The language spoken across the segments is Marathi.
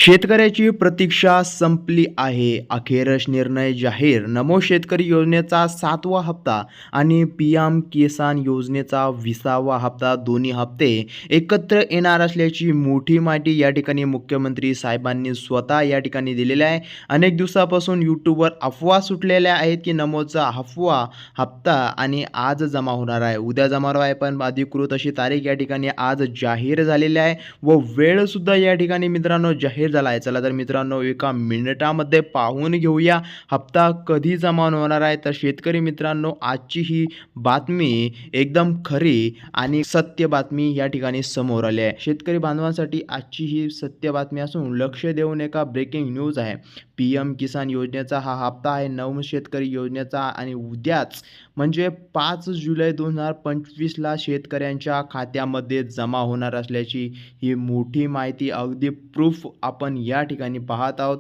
शेतकऱ्याची प्रतीक्षा संपली आहे. अखेरच निर्णय जाहीर. नमो शेतकरी योजनेचा 7वा हप्ता आणि पीएम किसान योजनेचा 20वा हप्ता दोन्ही हप्ते एकत्र येणार असल्याची मोठी माहिती या ठिकाणी मुख्यमंत्री साहेबांनी स्वतः या ठिकाणी दिलेली आहे. अनेक दिवसापासून यूट्यूबवर अफवा सुटलेल्या आहेत की नमोचा हप्ता आणि आज जमा होणार आहे, उद्या जमा होणार आहे, पण अधिकृत अशी तारीख या ठिकाणी आज जाहीर झालेली आहे व वेळ सुद्धा या ठिकाणी मित्रांनो जाहीर झाला आहे. चला तर मित्रांनो एका मिनिटामध्ये पाहून घेऊया हप्ता कधी जमा होणार आहे. तर शेतकरी मित्रांनो आजची ही बातमी एकदम खरी आणि सत्य बातमी या ठिकाणी समोर आली आहे. शेतकरी बांधवांसाठी आजची ही सत्य बातमी असून लक्ष देऊन एका ब्रेकिंग न्यूज आहे. पीएम किसान योजनेचा हा हप्ता आहे नवं शेतकरी योजनेचा आणि उद्याच म्हणजे 5 जुलै 2025ला शेतकऱ्यांच्या खात्यामध्ये जमा होणार असल्याची ही मोठी माहिती अगदी प्रूफ आपण या ठिकाणी पाहत आहोत.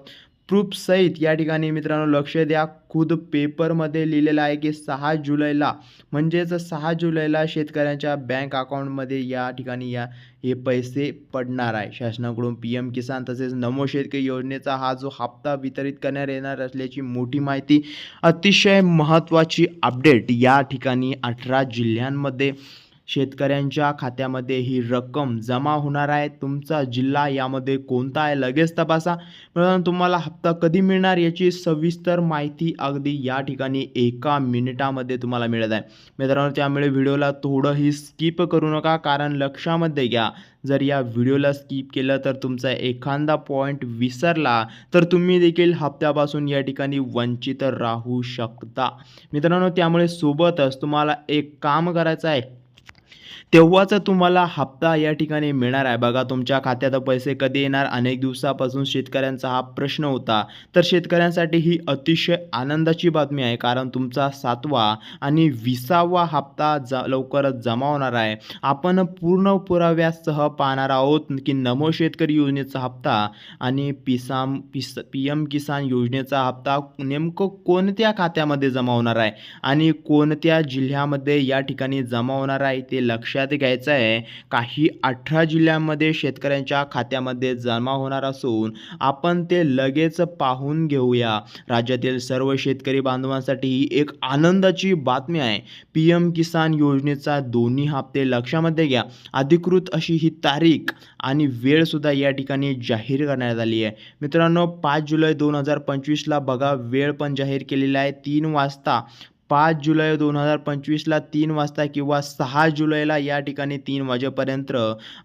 प्रूफ सहित या ठिकाणी मित्रांनो लक्ष द्या. खुद पेपरमध्ये लिहिलेलं आहे की 6 जुलैला म्हणजेच 6 जुलैला शेतकऱ्यांच्या बँक अकाउंटमध्ये या ठिकाणी हे पैसे पडणार आहे. शासनाकडून पीएम किसान तसेच नमो शेतकरी योजनेचा हा जो हप्ता वितरित करण्यात येणार असल्याची मोठी माहिती, अतिशय महत्त्वाची अपडेट या ठिकाणी 18 जिल्ह्यांमध्ये शेतकऱ्यांच्या खात्यामध्ये ही रक्कम जमा होणार आहे. तुमचा जिल्हा यामध्ये कोणता आहे लगेच तपासा. मित्रांनो तुम्हाला हप्ता कधी मिळणार याची सविस्तर माहिती अगदी या ठिकाणी एका मिनिटामध्ये तुम्हाला मिळत आहे. मित्रांनो त्यामुळे व्हिडिओला थोडंही स्किप करू नका, कारण लक्षामध्ये घ्या जर या व्हिडिओला स्किप केलं तर तुमचा एखादा पॉईंट विसरला तर तुम्ही देखील हप्त्यापासून या ठिकाणी वंचित राहू शकता. मित्रांनो त्यामुळे सोबतच तुम्हाला एक काम करायचं आहे, तेव्हाच तुम्हाला हप्ता या ठिकाणी मिळणार आहे. बघा तुमच्या खात्यात पैसे कधी येणार, अनेक दिवसापासून शेतकऱ्यांचा हा प्रश्न होता. तर शेतकऱ्यांसाठी ही अतिशय आनंदाची बातमी आहे, कारण तुमचा 7वा आणि 20वा हप्ता लवकरच जमा होणार आहे. आपण पूर्ण पुराव्यासह पाहणार आहोत की नमो शेतकरी योजनेचा हप्ता आणि पीएम किसान योजनेचा हप्ता नेमकं कोणत्या खात्यामध्ये जमा होणार आहे आणि कोणत्या जिल्ह्यामध्ये या ठिकाणी जमा होणार आहे ते लक्षात घ्यायचं आहे. काही 18 जिल्ह्यांमध्ये शेतकऱ्यांच्या खात्यामध्ये जमा होणार असून आपण ते लगेच पाहून घेऊया. राज्यातील सर्व शेतकरी बांधवांसाठी ही एक आनंदाची बातमी आहे. पीएम किसान योजनेचा दोन्ही हप्ते लक्षामध्ये घ्या. अधिकृत अशी ही तारीख आणि वेळ सुद्धा या ठिकाणी जाहीर करण्यात आली आहे. मित्रांनो 5 जुलै 2025ला बघा वेळ पण जाहीर केलेला आहे 3 वाजता. 5 जुलै 2025ला 3 वाजता किंवा 6 जुलैला या ठिकाणी 3 वाजेपर्यंत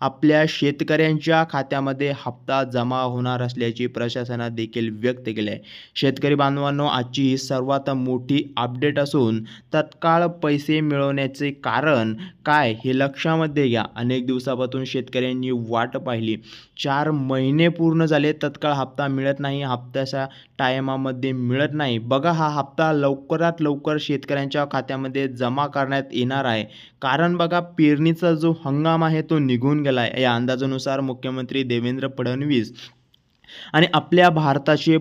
आपल्या शेतकऱ्यांच्या खात्यामध्ये हप्ता जमा होणार असल्याची प्रशासनाने देखील व्यक्त केले आहे. शेतकरी बांधवांनो आजची ही सर्वात मोठी अपडेट असून तत्काळ पैसे मिळवण्याचे कारण काय हे लक्षामध्ये घ्या. अनेक दिवसापासून शेतकऱ्यांनी वाट पाहिली. 4 महिने पूर्ण झाले तत्काळ हप्ता मिळत नाही, हप्त्याच्या टायमामध्ये मिळत नाही. बघा हा हप्ता लवकरात लवकर शेतकऱ्यांच्या खात्यामध्ये जमा करण्यात येणार आहे, कारण बघा पेरणीचा जो हंगाम आहे तो निघून गेला आहे. या अंदाजानुसार मुख्यमंत्री देवेंद्र फडणवीस आणि आपल्या भारताचे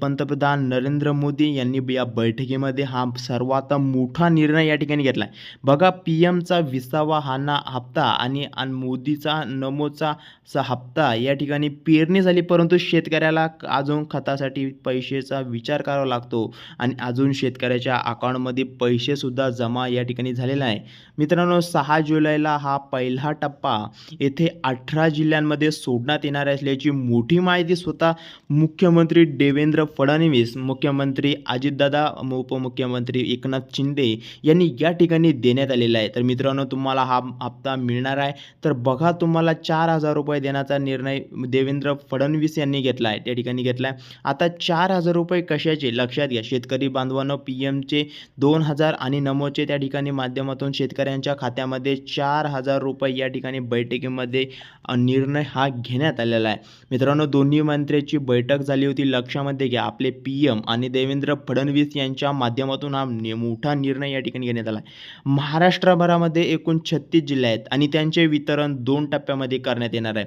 पंतप्रधान नरेंद्र मोदी यांनी या बैठकीमध्ये हा सर्वात मोठा निर्णय या ठिकाणी घेतला आहे. बघा पीएमचा 20वा हप्ता आणि मोदीचा नमोचा हप्ता या ठिकाणी पेरणी झाली, परंतु शेतकऱ्याला अजून खतासाठी पैशाचा विचार करावा लागतो आणि अजून शेतकऱ्याच्या अकाउंटमध्ये पैसे सुद्धा जमा या ठिकाणी झालेला आहे. मित्रांनो 6 जुलैला हा पहिला टप्पा येथे 18 जिल्ह्यांमध्ये सोडण्यात येणार असल्याची मोठी माहिती स्वतः मुख्यमंत्री देवेंद्र फडणवीस, मुख्यमंत्री अजितदादा, उपमुख्यमंत्री एकनाथ शिंदे यांनी या ठिकाणी देण्यात आलेला आहे. तर मित्रांनो तुम्हाला हा हप्ता मिळणार आहे. तर बघा तुम्हाला 4,000 रुपये देण्याचा निर्णय देवेंद्र फडणवीस यांनी घेतला आहे, त्या ठिकाणी घेतला आहे. आता 4,000 रुपये कशाचे लक्षात घ्या. शेतकरी बांधवांनो पीएमचे 2,000 आणि नमोचे त्या ठिकाणी माध्यमातून शेतकऱ्यांच्या खात्यामध्ये 4,000 रुपये या ठिकाणी बैठकीमध्ये निर्णय हा घेण्यात आलेला आहे. मित्रांनो दोन्ही मंत्र्यांची बैठक झाली होती. लक्षामध्ये घ्या आपले पीएम आणि देवेंद्र फडणवीस यांच्या माध्यमातून हा मोठा निर्णय या ठिकाणी घेण्यात आला आहे. महाराष्ट्रभरामध्ये एकूण 36 जिल्हे आहेत आणि त्यांचे वितरण 2 टप्प्यामध्ये करण्यात येणार आहे.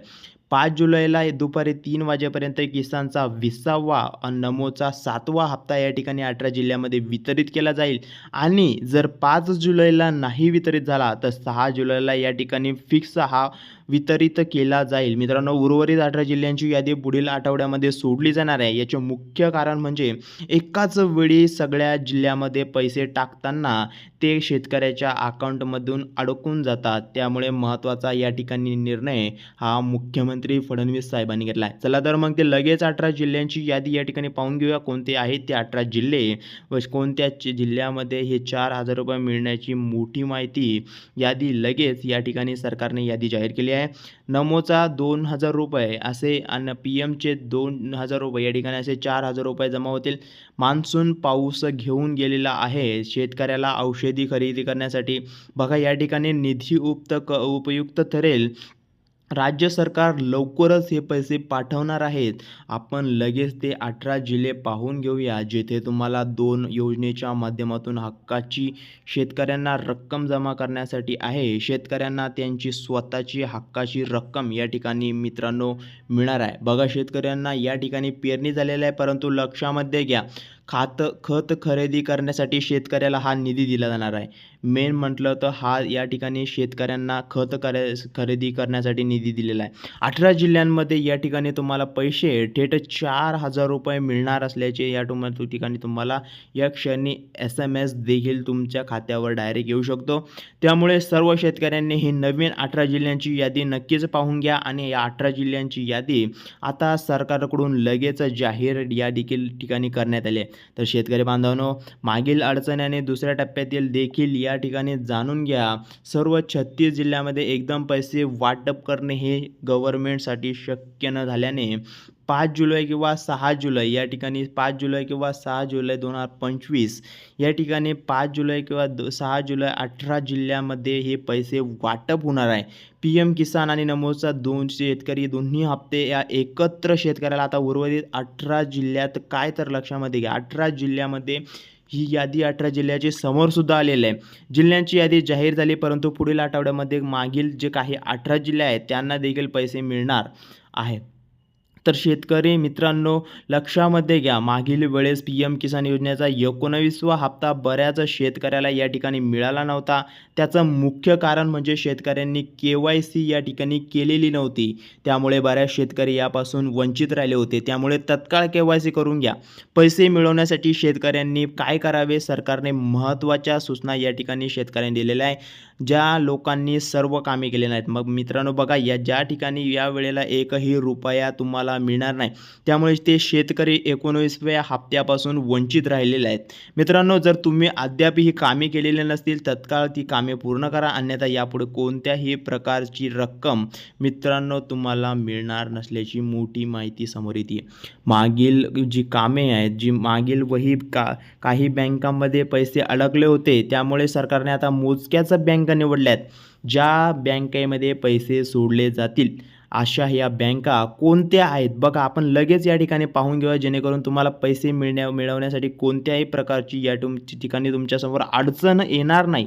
5 जुलैला दुपारी 3 वाजेपर्यंत किसानचा 20वा आणि नमोचा 7वा हप्ता या ठिकाणी 18 जिल्ह्यामध्ये वितरित केला जाईल आणि जर 5 जुलैला नाही वितरित झाला तर 6 जुलैला या ठिकाणी फिक्स हा वितरित केला जाईल. मित्रांनो, उर्वरित 18 जिल्ह्यांची यादी पुढील आठवड्यामध्ये सोडली जाणार आहे. याचे मुख्य कारण म्हणजे एकाच वेळी सगळ्या जिल्ह्यामध्ये पैसे टाकताना ते शेतकऱ्याच्या अकाउंटमधून अडकून जातात. त्यामुळे महत्त्वाचा या ठिकाणी निर्णय हा मुख्यमंत्री फडणवीस साहेबांनी घेतला आहे. चला तर मग ते लगेच 18 जिल्ह्यांची यादी या ठिकाणी पाहून घेऊया. कोणते आहेत ते 18 जिल्हे व कोणत्या जिल्ह्यामध्ये हे 4,000 रुपये मिळण्याची मोठी माहिती यादी लगेच या ठिकाणी सरकारने यादी जाहीर केली आहे. नमोचा 2,000 रुपये असे आणि PM चे 2,000 रुपये या ठिकाणी असे 4,000 रुपये जमा होतील. मान्सून पाऊस घेऊन गेलेला आहे. शेतकऱ्याला औषधी खरेदी करण्यासाठी बघा या ठिकाणी निधी उपयुक्त ठरेल. राज्य सरकार लवकरच हे पैसे पाठवणार आहेत. आपण लगेच ते 18 जिल्हे पाहून घेऊया, जेथे तुम्हाला 2 योजनेच्या माध्यमातून हक्काची शेतकऱ्यांना रक्कम जमा करण्यासाठी आहे. शेतकऱ्यांना त्यांची स्वतःची हक्काची रक्कम या ठिकाणी मित्रांनो मिळणार आहे. बघा शेतकऱ्यांना या ठिकाणी पेरणी झालेली आहे, परंतु लक्षामध्ये घ्या खत खरेदी करण्यासाठी शेतकऱ्याला हा निधी दिला जाणार आहे. मेन म्हटलं तर हा या ठिकाणी शेतकऱ्यांना खरेदी करण्यासाठी निधी दिलेला आहे. 18 जिल्ह्यांमध्ये या ठिकाणी तुम्हाला पैसे थेट 4,000 रुपये मिळणार असल्याचे या ठिकाणी तुम्हाला या क्षणी SMS देखील तुमच्या खात्यावर डायरेक्ट येऊ शकतो. त्यामुळे सर्व शेतकऱ्यांनी ही नवीन 18 जिल्ह्यांची यादी नक्कीच पाहून घ्या आणि या 18 जिल्ह्यांची यादी आता सरकारकडून लगेच जाहीर या ठिकाणी करण्यात आली आहे. तर शेतकरी बांधवांनो, मागील अडचणी आणि दुसऱ्या टप्प्यातील देखील या ठिकाणी जाणून घ्या. सर्व 36 जिल्ह्यामध्ये एकदम पैसे वाटप करणे हे गव्हर्नमेंटसाठी शक्य न झाल्याने 5 जुलै किंवा 6 जुलै या ठिकाणी 5 जुलै किंवा 6 जुलै 2025 या ठिकाणी 5 जुलै किंवा 6 जुलै 18 जिल्ह्यामध्ये हे पैसे वाटप होणार आहे. PM किसान आणि नमोचा 2 शेतकरी दोन्ही हप्ते या एकत्र शेतकऱ्याला आता उर्वरित 18 जिल्ह्यात काय तर लक्षामध्ये घ्या. 18 जिल्ह्यामध्ये ही यादी 18 जिल्ह्याची समोरसुद्धा आलेली आहे. जिल्ह्यांची यादी जाहीर झाली, परंतु पुढील आठवड्यामध्ये मागील जे काही 18 जिल्हे आहेत त्यांना देखील पैसे मिळणार आहेत. तर शेतकरी मित्रांनो लक्षामध्ये घ्या, मागील वेळेस PM किसान योजनेचा 19वा हप्ता बऱ्याच शेतकऱ्याला या ठिकाणी मिळाला नव्हता. त्याचं मुख्य कारण म्हणजे शेतकऱ्यांनी KYC या ठिकाणी केलेली नव्हती. त्यामुळे बऱ्याच शेतकरी यापासून वंचित राहिले होते. त्यामुळे तत्काळ KYC करून घ्या. पैसे मिळवण्यासाठी शेतकऱ्यांनी काय करावे, सरकारने महत्त्वाच्या सूचना या ठिकाणी शेतकऱ्यांनी दिलेल्या आहे. ज्या लोकांनी सर्व कामे केले नाहीत, मग मित्रांनो बघा ज्या ठिकाणी या वेळेला एकही रुपया तुम्हाला मिळणार नाही, त्यामुळे ते शेतकरी 19व्या हप्त्यापासून वंचित राहिलेले आहेत. मित्रांनो, जर तुम्ही अद्याप ही कामे केलेली नसतील, तत्काळ ती कामे पूर्ण करा, अन्यथा यापुढे कोणत्याही प्रकारची रक्कम मित्रांनो तुम्हाला मिळणार नसल्याची मोठी माहिती समोर येते. मागील जी कामे आहेत, जी मागील काही बँकांमध्ये पैसे अडकले होते, त्यामुळे सरकारने आता मोजक्याच बँका निवडल्यात ज्या बँकेमध्ये पैसे सोडले जातील. अशा ह्या बँका कोणत्या आहेत बघा, आपण लगेच या ठिकाणी पाहून घेऊया, जेणेकरून तुम्हाला पैसे मिळवण्यासाठी कोणत्याही प्रकारची या ठिकाणी तुमच्यासमोर अडचण येणार नाही.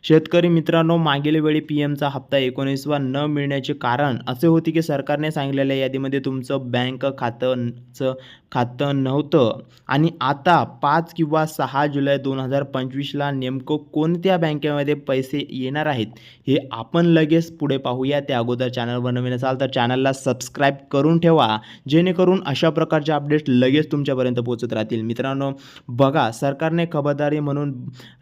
शेतकरी मित्रांनो, मागील वेळी PMचा हप्ता 19वा न मिळण्याचे कारण असे होते की सरकारने सांगितलेल्या यादीमध्ये तुमचं बँक खातं नव्हतं आणि आता 5 किंवा 6 जुलै 2025ला नेमकं कोणत्या बँकेमध्ये पैसे येणार आहेत हे आपण लगेच पुढे पाहूया. त्या अगोदर चॅनलवर नवीन असाल तर चॅनलला सबस्क्राईब करून ठेवा, जेणेकरून अशा प्रकारचे अपडेट्स लगेच तुमच्यापर्यंत पोहोचत राहतील. मित्रांनो बघा, सरकारने खबरदारी म्हणून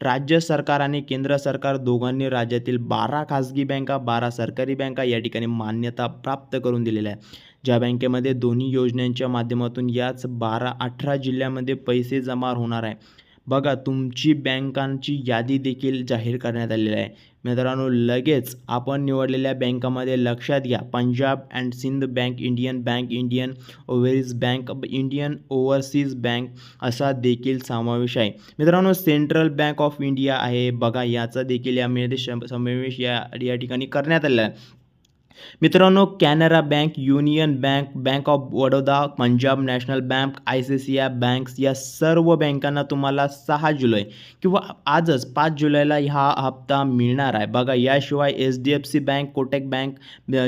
राज्य सरकार आणि केंद्र सरकार दोघांनी राज्यातील 12 खाजगी बँका 12 सरकारी बँका या ठिकाणी मान्यता प्राप्त करून दिलेल्या आहे. ज्या बँकेमध्ये दोन्ही योजनांच्या माध्यमातून याच 18 जिल्ह्यामध्ये पैसे जमा होणार आहे. बघा, तुमची बँकांची यादी देखील जाहीर करण्यात आलेली आहे. मित्रांनो, लगेच आपण निवडलेल्या बँकामध्ये लक्षात घ्या, Punjab and Sind bank, Indian bank, Indian overseas bank, Indian overseas bank असा देखील समावेश आहे. मित्रांनो, सेंट्रल बँक ऑफ इंडिया आहे बघा, याचा देखील यामध्ये समावेश या ठिकाणी करण्यात आलेला आहे. मित्रांनो, Canara bank, union bank, bank of Baroda, Punjab national bank, ICICI banks या सर्व बँकांना तुम्हाला 6 जुलै किंवा आजच 5 जुलैला हा हप्ता मिळणार आहे बघा. याशिवाय HDFC बँक, कोटक बँक,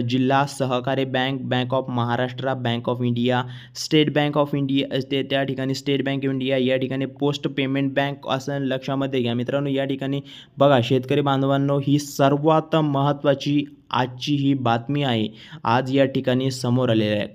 जिल्हा सहकारी bank, bank of Maharashtra, bank of India, state bank of India त्या ठिकाणी स्टेट बँक ऑफ इंडिया या ठिकाणी पोस्ट पेमेंट बँक असं लक्षामध्ये घ्या. मित्रांनो, या ठिकाणी बघा शेतकरी बांधवांनो, ही सर्वात महत्त्वाची आजची ही बातमी आहे. आज या ठिकाणी समोर आलेली आहे.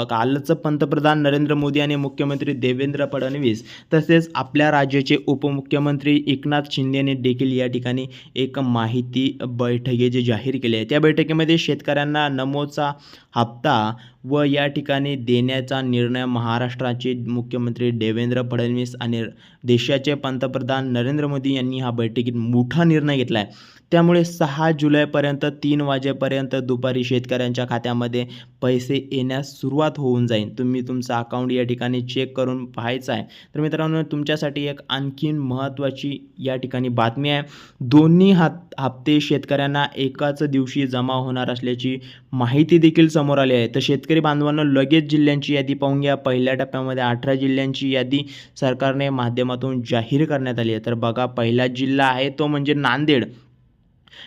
कालच पंतप्रधान नरेंद्र मोदी आणि मुख्यमंत्री देवेंद्र फडणवीस तसेच आपल्या राज्याचे उपमुख्यमंत्री एकनाथ शिंदे यांनी देखील या ठिकाणी एक माहिती बैठकी जी जाहीर केली आहे. त्या बैठकीमध्ये शेतकऱ्यांना नमोचा हप्ता व या ठिकाणी देण्याचा निर्णय महाराष्ट्राचे मुख्यमंत्री देवेंद्र फडणवीस आणि देशाचे पंतप्रधान नरेंद्र मोदी यांनी हा बैठकीत मोठा निर्णय घेतला आहे. त्यामुळे 6 जुलैपर्यंत 3 वाजेपर्यंत दुपारी शेतकऱ्यांच्या खात्यामध्ये पैसे येण्यास सुरुवात होऊन जाईल. तुम्ही तुमचं अकाउंट या ठिकाणी चेक करून पाहायचं आहे. तर मित्रांनो, तुमच्यासाठी एक आणखीन महत्त्वाची या ठिकाणी बातमी आहे. दोन्ही हप्ते शेतकऱ्यांना एकाच दिवशी जमा होणार असल्याची माहिती देखील समोर आली आहे. तर शेतकरी बांधवांनो, लगेच जिल्ह्यांची यादी पाहून घ्या. पहिल्या टप्प्यामध्ये 18 जिल्ह्यांची यादी सरकारने माध्यमातून जाहीर करण्यात आली आहे. तर बघा, पहिला जिल्हा आहे तो म्हणजे नांदेड.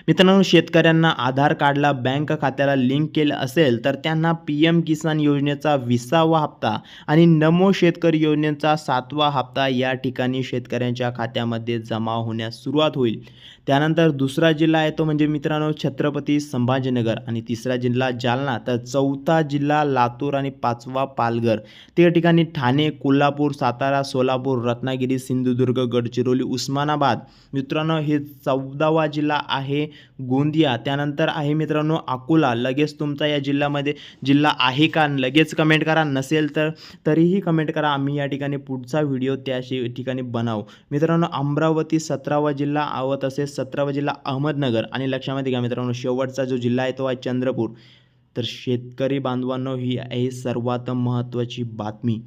मित्रांनो, शेतकऱ्यांना आधार कार्डला बँक खात्याला लिंक केलं असेल तर त्यांना PM किसान योजनेचा 20वा हप्ता आणि नमो शेतकरी योजनेचा 7वा हप्ता या ठिकाणी शेतकऱ्यांच्या खात्यामध्ये जमा होण्यास सुरुवात होईल. त्यानंतर दुसरा जिल्हा आहे तो म्हणजे मित्रांनो छत्रपती संभाजीनगर आणि तिसरा जिल्हा जालना, तर चौथा जिल्हा लातूर आणि 5वा पालघर. त्या ठिकाणी ठाणे, कोल्हापूर, सातारा, सोलापूर, रत्नागिरी, सिंधुदुर्ग, गडचिरोली, उस्मानाबाद. मित्रांनो, हे 14वा जिल्हा आहे गोंदिया. त्यानंतर आहे मित्रांनो अकोला. लगेच तुमचा या जिल्ह्यामध्ये जिल्हा आहे का लगेच कमेंट करा. नसेल तर तरीही कमेंट करा. आम्ही या ठिकाणी पुढचा व्हिडिओ त्या ठिकाणी बनवू. मित्रांनो, अमरावती 17वा जिल्हा व तसेच 17वा जिल्हा अहमदनगर. आणि लक्षामध्ये घ्या मित्रांनो, शेवटचा जो जिल्हा आहे तो आहे चंद्रपूर. तर शेतकरी बांधवांनो, ही आहे सर्वात महत्त्वाची बातमी.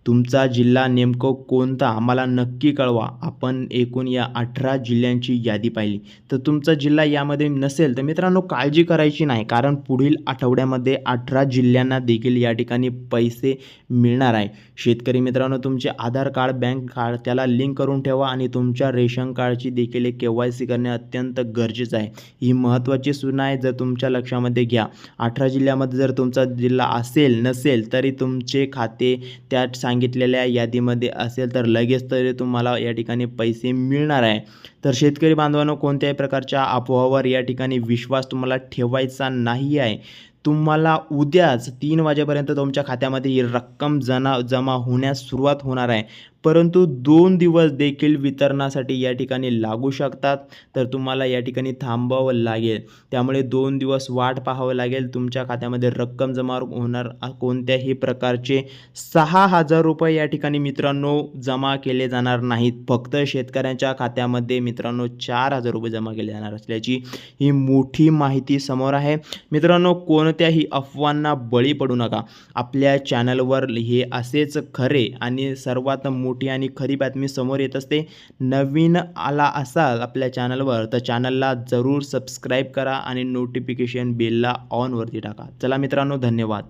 तुमचा जिल्हा नेमकं कोणता आम्हाला नक्की कळवा. आपण एकूण या 18 जिल्ह्यांची यादी पाहिली. तर तुमचा जिल्हा यामध्ये नसेल तर मित्रांनो काळजी करायची नाही, कारण पुढील आठवड्यामध्ये 18 जिल्ह्यांना देखील या ठिकाणी पैसे मिळणार आहे. शेतकरी मित्रांनो, तुमचे आधार कार्ड, बँक कार्ड त्याला लिंक करून ठेवा आणि तुमच्या रेशन कार्डची देखील एक KYC करणे अत्यंत गरजेचं आहे. ही महत्त्वाची सूचना आहे. जर तुमच्या लक्षामध्ये घ्या, 18 जिल्ह्यामध्ये जर तुमचा जिल्हा असेल नसेल तरी तुमचे खाते त्या सांगितलेल्या यादीमध्ये असेल तर लगेच तरी तुम्हाला या ठिकाणी पैसे मिळणार आहे. तर शेतकरी बांधवांनो, कोणत्याही प्रकारच्या अफवावर या ठिकाणी विश्वास तुम्हाला ठेवायचा नाही आहे. तुम्हाला उद्याच 3 वाजेपर्यंत तुमच्या खात्यामध्ये ही रक्कम जमा होण्यास सुरुवात होणार आहे. परंतु 2 दिवस देखील वितरणासाठी या ठिकाणी लागू शकतात. तर तुम्हाला या ठिकाणी थांबावं लागेल. त्यामुळे 2 दिवस वाट पाहावं लागेल. तुमच्या खात्यामध्ये रक्कम जमा होणार. कोणत्याही प्रकारचे 6,000 रुपये या ठिकाणी मित्रांनो जमा केले जाणार नाहीत. फक्त शेतकऱ्यांच्या खात्यामध्ये मित्रांनो 4,000 रुपये जमा केले जाणार असल्याची ही मोठी माहिती समोर आहे. मित्रांनो, कोणत्याही अफवांना बळी पडू नका. आपल्या चॅनलवर हे असेच खरे आणि सर्वात मोठी आणि खरी बातमी समोर येत असते. नवीन आला असाल आपल्या चॅनलवर तर चॅनलला जरूर सबस्क्राईब करा आणि नोटिफिकेशन बेलला ऑनवरती टाका. चला मित्रांनो, धन्यवाद.